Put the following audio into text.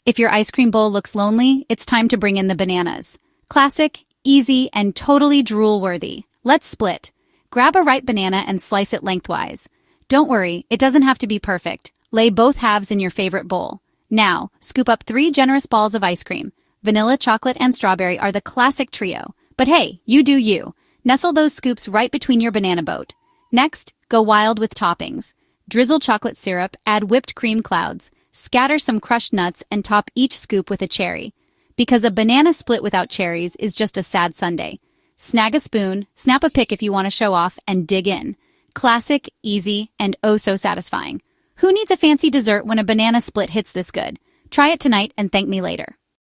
If your ice cream bowl looks lonely, it's time to bring in the bananas. Classic, easy, and totally drool-worthy. Let's split. Grab a ripe banana and slice it lengthwise. Don't worry, it doesn't have to be perfect. Lay both halves in your favorite bowl. Now, scoop up 3 generous balls of ice cream. Vanilla, chocolate, and strawberry are the classic trio. But hey, you do you. Nestle those scoops right between your banana boat. Next, go wild with toppings. Drizzle chocolate syrup, add whipped cream clouds. Scatter some crushed nuts and top each scoop with a cherry. Because a banana split without cherries is just a sad sundae. Snag a spoon, snap a pic if you want to show off, and dig in. Classic, easy, and oh so satisfying. Who needs a fancy dessert when a banana split hits this good? Try it tonight and thank me later.